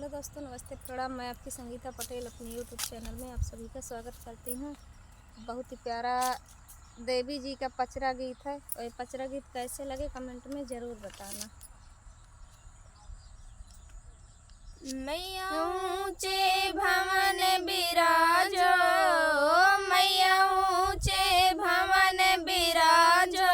Hello दोस्तों, नमस्ते, प्रणाम। मैं आपकी संगीता पटेल अपनी यूट्यूब चैनल में आप सभी का स्वागत करती हूँ। बहुत ही प्यारा देवी जी का पचरा गीत है और ये पचरा गीत कैसे लगे कमेंट में ज़रूर बताना। मैया ऊँचे भवन बिराजो, मैया ऊँचे भवन बिराजो,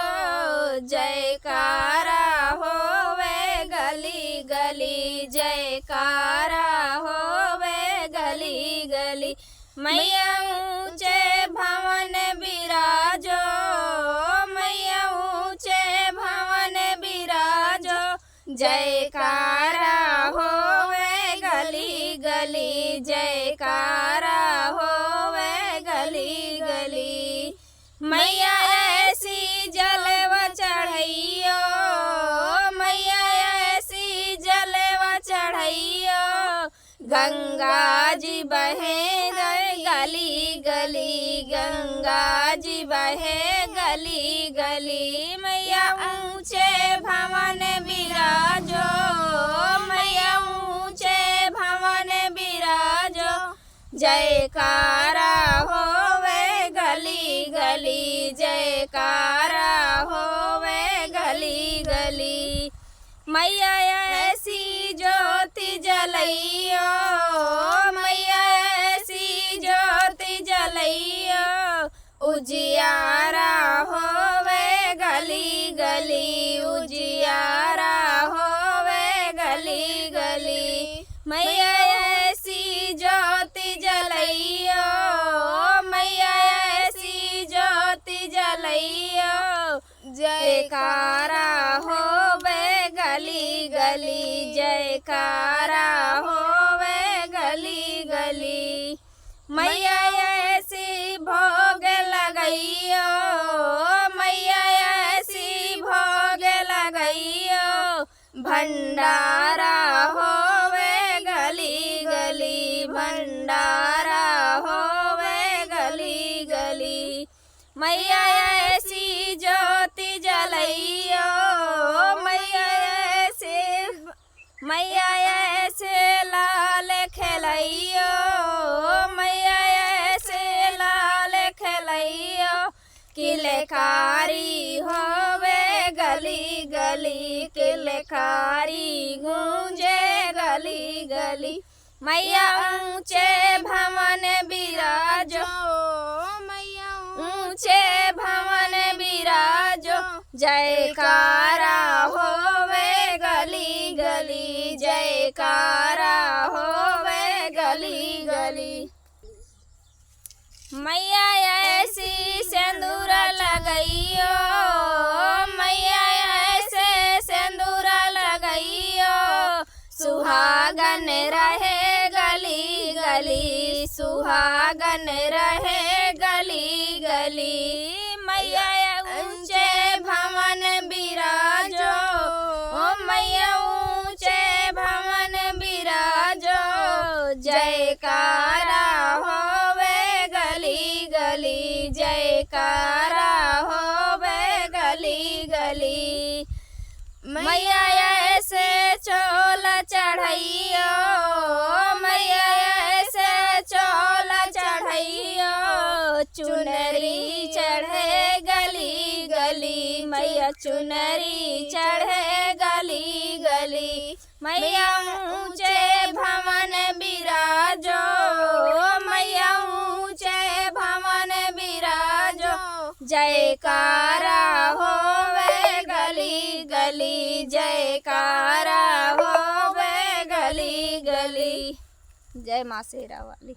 जयकारा होवे गली गली, जयकारा होवे गली गली। मैया ऊँचे भवन बिराजो, मैया ऊँचे भवन बिराजो, जयकारा होवे गली गली, जयकारा होवे गली गली। मैया ऐसी जलव चढ़ैयो, मैया ऐसी जलव चढ़ैयो, गंगा जी बहे गली गली, गंगा जी बहे गली गली। मैया ऊँचे भवन बिराजो, मैया ऊँचे भवन बिराजो, जयकारा होवे गली गली, जयकारा होवे गली गली। मैया ऐसी ज्योति जलैयो, मैया ऐसी ज्योति जलैयो, उजियारा होवे गली गली, उजियारा होवे गली गली। मैया ऐसी ज्योति जलैयो, मैया ऐसी ज्योति जलैयो, जयकारा होवे गली गली, जयकारा होवे गली गली। मैया ऐसी भोग लगैयो, मैया ऐसी भोग लगैयो, भंडारा होवे गली गली, भंडारा होवे गली गली। मैया ऐसी ज्योति जलैयो, मैया ऐसे लाल खेलैयो, मैया ऐसे लाल खेलैयो, किलकारी होवे गली गली, किलकारी गूंजे गली गली। मैया ऊँचे भवन बिराजो, मैया ऊँचे भवन बिराजो, जयकारा होवे गली गली, जयकारा होवे गली गली। मैया ऐसी सिंदूर लगैयो, मैया ऐसे सिंदूर लगैयो, सुहागन रहे गली गली, सुहागन रहे गली गली। मैया ऊँचे भवन बिराजो, मैया ऊँचे भवन बिराजो, जयकारा होवे गली गली, जयकारा होवे गली गली। मैया ऐसे चोल चढ़ैयो, मैया ऐसे चोल चढ़ैयो, चुनरी चढ़े गली गली, मैया चुनरी चढ़े गली गली। मैया ऊँचे भवन बिराजो, मैया ऊँचे भवन बिराजो, जयकारा होवे गली गली, जयकारा होवे गली गली। जय माँ शेरा वाली।